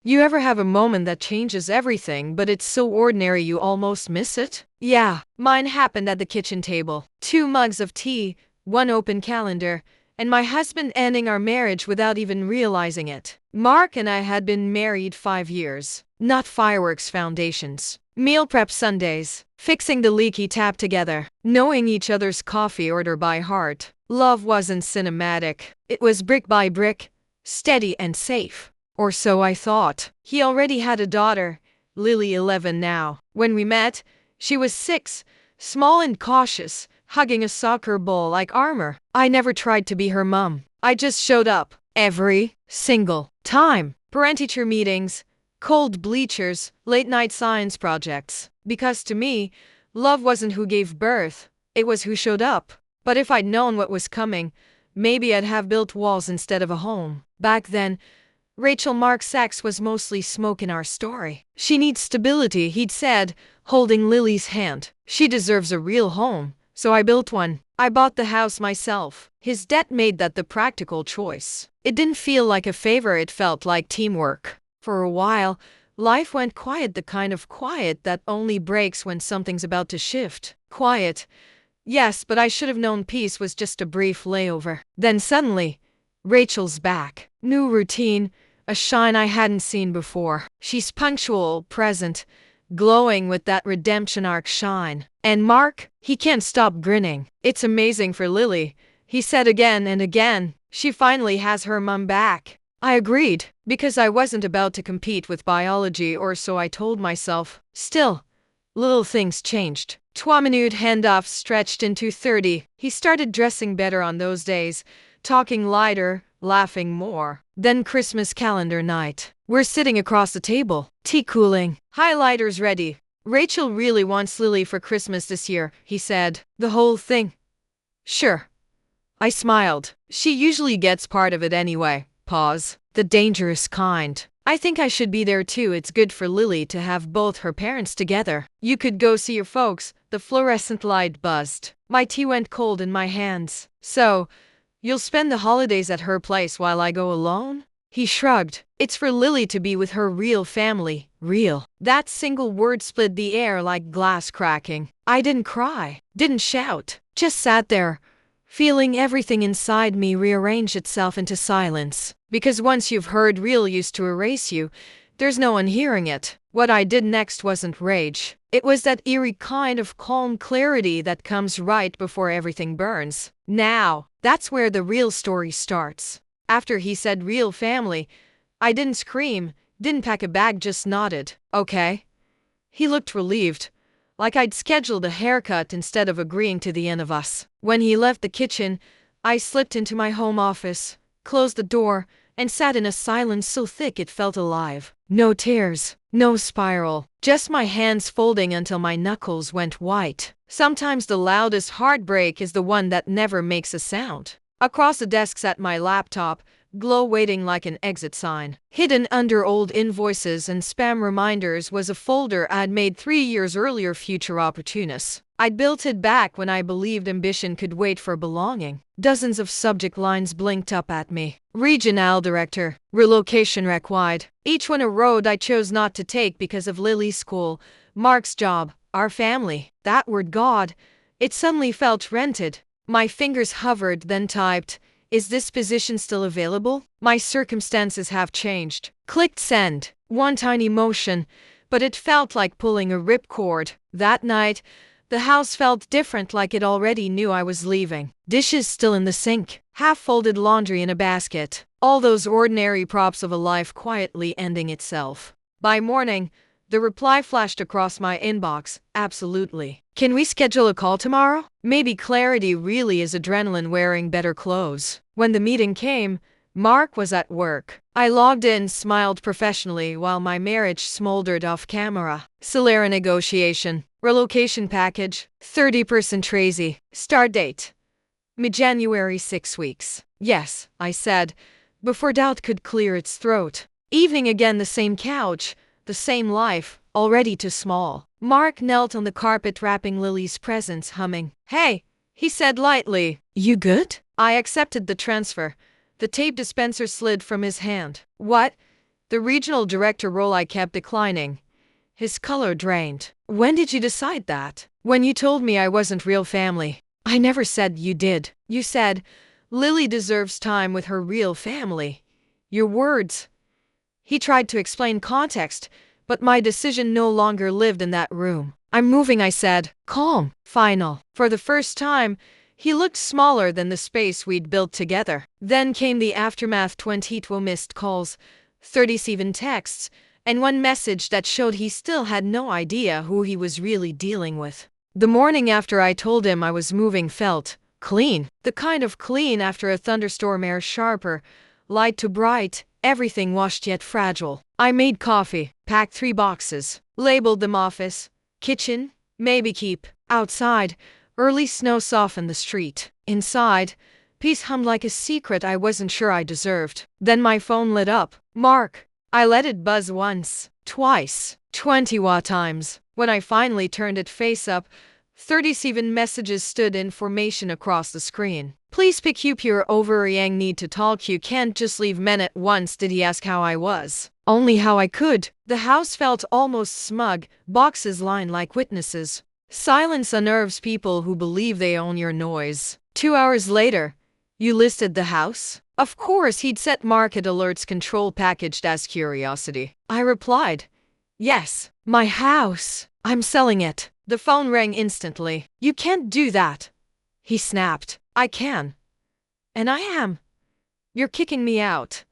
You ever have a moment that changes everything, but it's so ordinary you almost miss it? Yeah, mine happened at the kitchen table. 2 mugs of tea, one open calendar, and my husband ending our marriage without even realizing it. Mark and I had been married 5 years. Not fireworks foundations. Meal prep Sundays. Fixing the leaky tap together. Knowing each other's coffee order by heart. Love wasn't cinematic. It was brick by brick, steady and safe. Or so I thought. He already had a daughter, Lily 11 now. When we met, she was 6, small and cautious, hugging a soccer ball like armor. I never tried to be her mom. I just showed up. Every single time. Parent-teacher meetings, cold bleachers, late-night science projects. Because to me, love wasn't who gave birth, it was who showed up. But if I'd known what was coming, maybe I'd have built walls instead of a home. Back then, Rachel Mark's sex was mostly smoke in our story. She needs stability, he'd said, holding Lily's hand. She deserves a real home, so I built one. I bought the house myself. His debt made that the practical choice. It didn't feel like a favor, it felt like teamwork. For a while, life went quiet, the kind of quiet that only breaks when something's about to shift. Quiet. Yes, but I should have known peace was just a brief layover. Then suddenly, Rachel's back. New routine. A shine I hadn't seen before. She's punctual, present, glowing with that redemption arc shine. And Mark, he can't stop grinning. It's amazing for Lily, he said again and again. She finally has her mom back. I agreed, because I wasn't about to compete with biology, or so I told myself. Still, little things changed. 2 minute handoff stretched into 30. He started dressing better on those days, talking lighter, laughing more. Then Christmas calendar night. We're sitting across the table, tea cooling, highlighters ready. Rachel really wants Lily for Christmas this year, he said. The whole thing? Sure. I smiled. She usually gets part of it anyway. Pause. The dangerous kind. I think I should be there too. It's good for Lily to have both her parents together. You could go see your folks. The fluorescent light buzzed. My tea went cold in my hands. So, you'll spend the holidays at her place while I go alone? He shrugged. It's for Lily to be with her real family. Real. That single word split the air like glass cracking. I didn't cry, didn't shout, just sat there, feeling everything inside me rearrange itself into silence. Because once you've heard real used to erase you, there's no one hearing it. What I did next wasn't rage. It was that eerie kind of calm clarity that comes right before everything burns. Now, that's where the real story starts. After he said real family, I didn't scream, didn't pack a bag, just nodded. Okay. He looked relieved, like I'd scheduled a haircut instead of agreeing to the end of us. When he left the kitchen, I slipped into my home office, closed the door, and sat in a silence so thick it felt alive. No tears, no spiral, just my hands folding until my knuckles went white. Sometimes the loudest heartbreak is the one that never makes a sound. Across the desk sat my laptop, glow waiting like an exit sign. Hidden under old invoices and spam reminders was a folder I'd made 3 years earlier, future opportunists. I'd built it back when I believed ambition could wait for belonging. Dozens of subject lines blinked up at me. Regional director, relocation required. Each one a road I chose not to take because of Lily's school, Mark's job, our family. That word God, it suddenly felt rented. My fingers hovered, then typed, is this position still available? My circumstances have changed. Clicked send. One tiny motion, but it felt like pulling a ripcord. That night, the house felt different, like it already knew I was leaving. Dishes still in the sink, half-folded laundry in a basket. All those ordinary props of a life quietly ending itself. By morning, the reply flashed across my inbox, absolutely. Can we schedule a call tomorrow? Maybe clarity really is adrenaline wearing better clothes. When the meeting came, Mark was at work. I logged in, smiled professionally while my marriage smoldered off camera. Salary negotiation. Relocation package. 30% Tracy. Start date. Mid-January, 6 weeks. Yes, I said, before doubt could clear its throat. Evening again, the same couch, the same life, already too small. Mark knelt on the carpet wrapping Lily's presents, humming. Hey, he said lightly. You good? I accepted the transfer. The tape dispenser slid from his hand. What? The regional director role I kept declining. His color drained. When did you decide that? When you told me I wasn't real family. I never said you did. You said, Lily deserves time with her real family. Your words. He tried to explain context, but my decision no longer lived in that room. I'm moving, I said. Calm. Final. For the first time, he looked smaller than the space we'd built together. Then came the aftermath: 22 missed calls, 37 texts, and one message that showed he still had no idea who he was really dealing with. The morning after I told him I was moving felt clean. The kind of clean after a thunderstorm, air sharper, light to bright, everything washed yet fragile. I made coffee, packed 3 boxes, labeled them office, kitchen, maybe keep. Outside, early snow softened the street. Inside, peace hummed like a secret I wasn't sure I deserved. Then my phone lit up. Mark. I let it buzz once, twice, 20 times. When I finally turned it face up, 37 messages stood in formation across the screen. Please pick up your overeating need to talk. You can't just leave men at once. Did he ask how I was? Only how I could. The house felt almost smug, boxes lined like witnesses. Silence unnerves people who believe they own your noise. 2 hours later, you listed the house? Of course, he'd set market alerts control packaged as curiosity. I replied, yes, my house. I'm selling it. The phone rang instantly. You can't do that. He snapped. I can. And I am. You're kicking me out.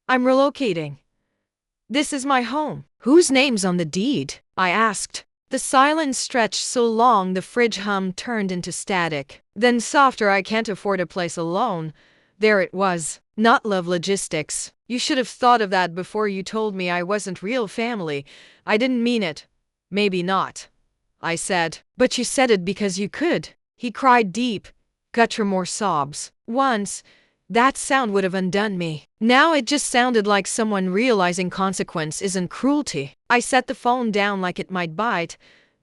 I'm relocating. This is my home. Whose name's on the deed? I asked. The silence stretched so long the fridge hum turned into static. Then softer: I can't afford a place alone. There it was. Not love logistics. You should have thought of that before you told me I wasn't real family. I didn't mean it. Maybe not, I said. But you said it because you could. He cried deep, gutter more sobs. Once, that sound would have undone me. Now it just sounded like someone realizing consequence isn't cruelty. I set the phone down like it might bite,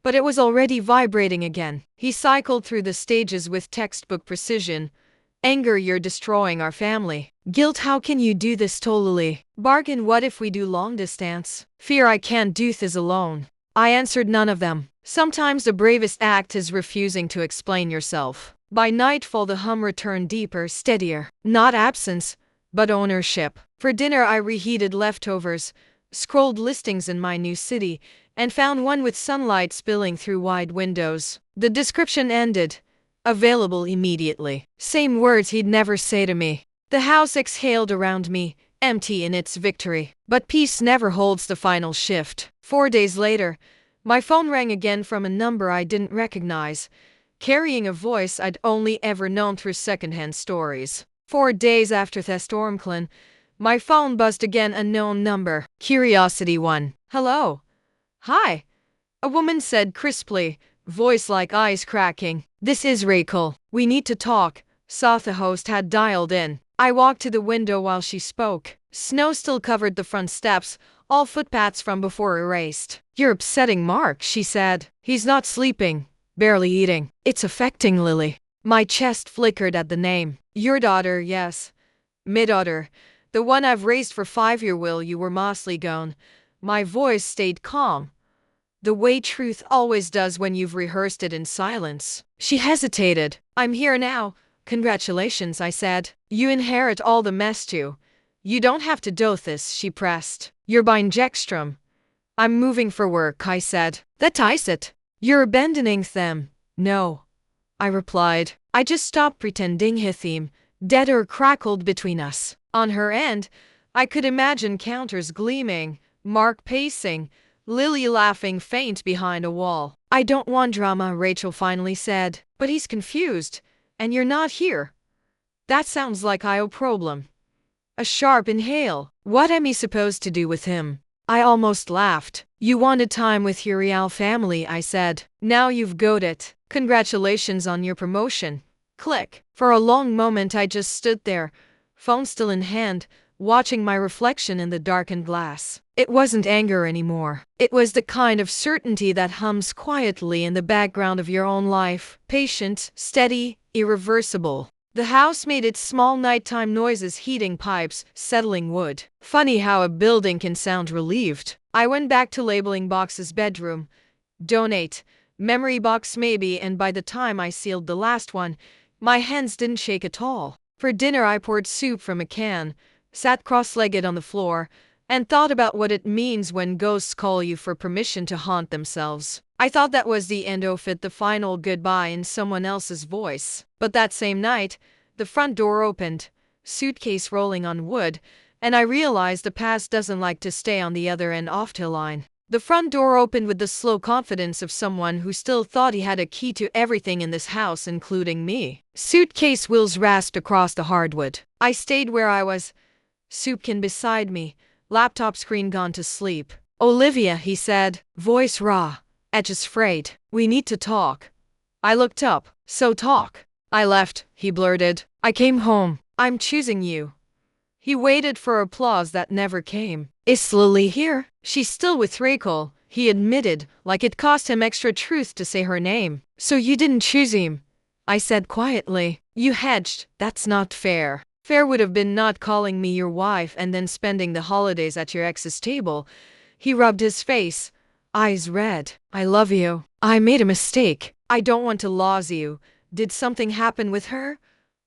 but it was already vibrating again. He cycled through the stages with textbook precision. Anger: you're destroying our family. Guilt: how can you do this totally? Bargain: what if we do long distance? Fear: I can't do this alone. I answered none of them. Sometimes the bravest act is refusing to explain yourself. By nightfall the hum returned, deeper, steadier. Not absence, but ownership. For dinner I reheated leftovers, scrolled listings in my new city, and found one with sunlight spilling through wide windows. The description ended. Available immediately. Same words he'd never say to me. The house exhaled around me, empty in its victory. But peace never holds the final shift. 4 days later, my phone rang again from a number I didn't recognize, carrying a voice I'd only ever known through secondhand stories. 4 days after Thestormclan, my phone buzzed again, unknown number. Curiosity 1. Hello. Hi. A woman said crisply, voice like ice cracking. This is Rachel. We need to talk. Saw the host had dialed in. I walked to the window while she spoke. Snow still covered the front steps, all footpaths from before erased. You're upsetting Mark, she said. He's not sleeping, barely eating. It's affecting Lily. My chest flickered at the name. Your daughter, yes. My daughter. The one I've raised for 5 years. Will you were mostly gone. My voice stayed calm, the way truth always does when you've rehearsed it in silence. She hesitated. I'm here now. Congratulations, I said. You inherit all the mess too. You don't have to do this, she pressed. You're buying Jekstrom. I'm moving for work, I said. That is it. You're abandoning them. No, I replied. I just stopped pretending. Hithim, dead or crackled between us. On her end, I could imagine counters gleaming, Mark pacing, Lily laughing faint behind a wall. I don't want drama, Rachel finally said. But he's confused, and you're not here. That sounds like a problem. A sharp inhale. What am I supposed to do with him? I almost laughed. You wanted time with your real family, I said. Now you've got it. Congratulations on your promotion. Click. For a long moment I just stood there, phone still in hand, watching my reflection in the darkened glass. It wasn't anger anymore. It was the kind of certainty that hums quietly in the background of your own life. Patient, steady, irreversible. The house made its small nighttime noises, heating pipes, settling wood. Funny how a building can sound relieved. I went back to labeling boxes: bedroom, donate, memory box maybe, and by the time I sealed the last one, my hands didn't shake at all. For dinner I poured soup from a can, sat cross-legged on the floor, and thought about what it means when ghosts call you for permission to haunt themselves. I thought that was the end of it, the final goodbye in someone else's voice. But that same night, the front door opened, suitcase rolling on wood, and I realized the past doesn't like to stay on the other end of the line. The front door opened with the slow confidence of someone who still thought he had a key to everything in this house, including me. Suitcase wheels rasped across the hardwood. I stayed where I was, soup can beside me, laptop screen gone to sleep. "Olivia," he said, voice raw, edges frayed. "We need to talk." I looked up. "So talk." "I left," he blurted. "I came home. I'm choosing you." He waited for applause that never came. "Is Lily here?" "She's still with Rachel," he admitted, like it cost him extra truth to say her name. "So you didn't choose him," I said quietly. "You hedged. That's not fair." "Fair would have been not calling me your wife and then spending the holidays at your ex's table." He rubbed his face, eyes red. "I love you. I made a mistake. I don't want to lose you. Did something happen with her?"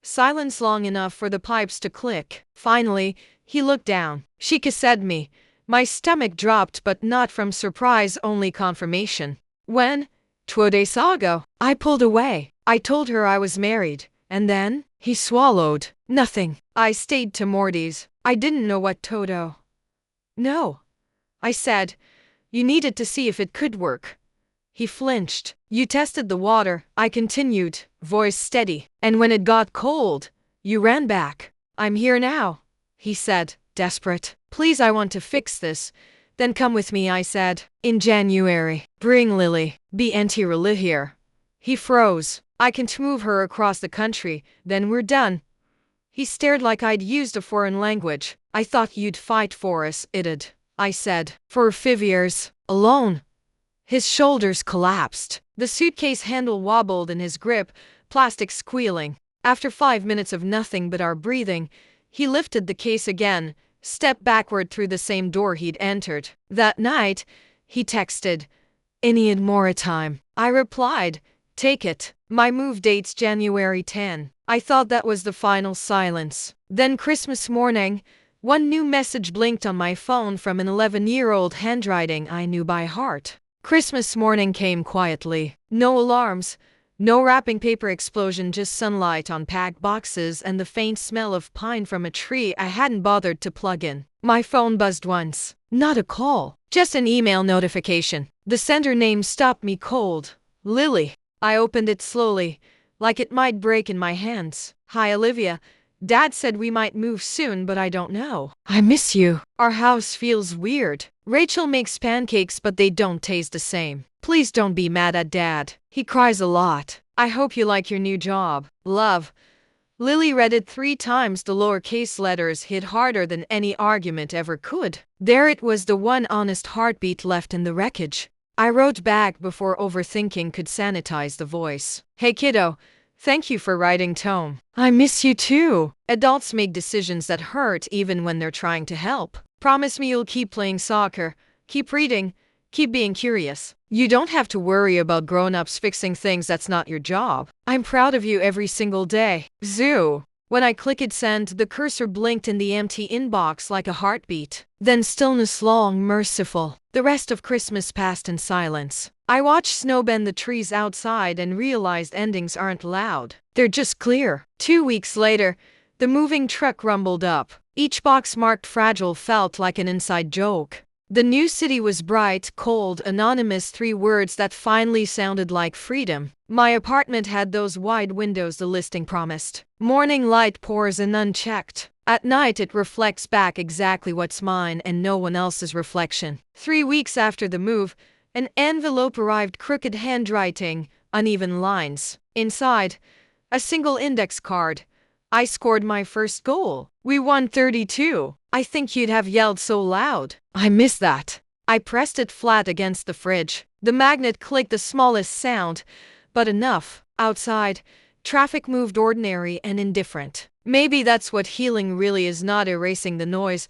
Silence long enough for the pipes to click. Finally, he looked down. "She kissed me." My stomach dropped, but not from surprise, only confirmation. "When?" "2 days ago." I pulled away. "I told her I was married." "And then?" He swallowed. "Nothing." I stayed to Morty's. I didn't know what Toto. "No," I said. "You needed to see if it could work." He flinched. "You tested the water," I continued, voice steady. "And when it got cold, you ran back." "I'm here now," he said, desperate. "Please, I want to fix this." "Then come with me," I said. "In January. Bring Lily. Be anti-Lily here." He froze. "I can't move her across the country, then we're done." He stared like I'd used a foreign language. "I thought you'd fight for us, It'd," I said. "For 5 years. Alone." His shoulders collapsed. The suitcase handle wobbled in his grip, plastic squealing. After 5 minutes of nothing but our breathing, he lifted the case again, stepped backward through the same door he'd entered. That night, he texted, "I need more time." I replied, "Take it. My move date's January 10. I thought that was the final silence. Then Christmas morning, one new message blinked on my phone from an 11-year-old, handwriting I knew by heart. Christmas morning came quietly. No alarms, no wrapping paper explosion, just sunlight on packed boxes and the faint smell of pine from a tree I hadn't bothered to plug in. My phone buzzed once. Not a call, just an email notification. The sender name stopped me cold. Lily. I opened it slowly, like it might break in my hands. "Hi, Olivia. Dad said we might move soon, but I don't know. I miss you. Our house feels weird. Rachel makes pancakes, but they don't taste the same. Please don't be mad at Dad. He cries a lot. I hope you like your new job. Love." Lily read it 3 times. The lowercase letters hit harder than any argument ever could. There it was, the one honest heartbeat left in the wreckage. I wrote back before overthinking could sanitize the voice. "Hey kiddo, thank you for writing Tome. I miss you too." Adults make decisions that hurt even when they're trying to help. "Promise me you'll keep playing soccer, keep reading, keep being curious. You don't have to worry about grown-ups fixing things. That's not your job. I'm proud of you every single day. Zoo." When I clicked send, the cursor blinked in the empty inbox like a heartbeat. Then stillness, long, merciful. The rest of Christmas passed in silence. I watched snow bend the trees outside and realized endings aren't loud. They're just clear. 2 weeks later, the moving truck rumbled up. Each box marked fragile felt like an inside joke. The new city was bright, cold, anonymous, 3 words that finally sounded like freedom. My apartment had those wide windows the listing promised. Morning light pours in unchecked. At night it reflects back exactly what's mine and no one else's reflection. 3 weeks after the move, an envelope arrived, crooked handwriting, uneven lines. Inside, a single index card. "I scored my first goal. We won 32. I think you'd have yelled so loud. I miss that." I pressed it flat against the fridge. The magnet clicked, the smallest sound, but enough. Outside, Traffic moved ordinary and indifferent. Maybe that's what healing really is, not erasing the noise,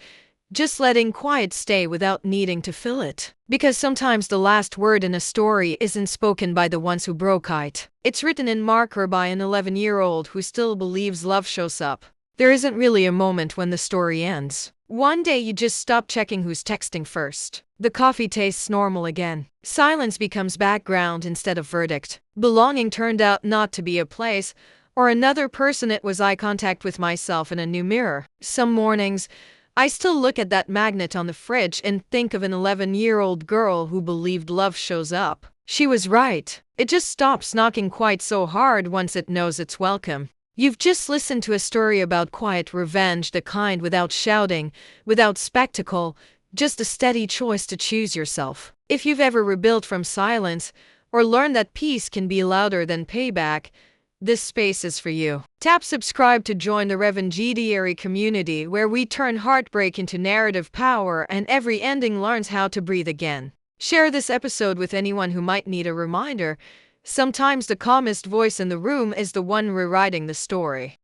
just letting quiet stay without needing to fill it. Because sometimes the last word in a story isn't spoken by the ones who broke it. It's written in marker by an 11-year-old who still believes love shows up. There isn't really a moment when the story ends. One day you just stop checking who's texting first. The coffee tastes normal again. Silence becomes background instead of verdict. Belonging turned out not to be a place or another person, it was eye contact with myself in a new mirror. Some mornings, I still look at that magnet on the fridge and think of an 11-year-old girl who believed love shows up. She was right. It just stops knocking quite so hard once it knows it's welcome. You've just listened to a story about quiet revenge, the kind without shouting, without spectacle, just a steady choice to choose yourself. If you've ever rebuilt from silence, or learned that peace can be louder than payback, this space is for you. Tap subscribe to join the Revengidiary community, where we turn heartbreak into narrative power and every ending learns how to breathe again. Share this episode with anyone who might need a reminder. Sometimes the calmest voice in the room is the one rewriting the story.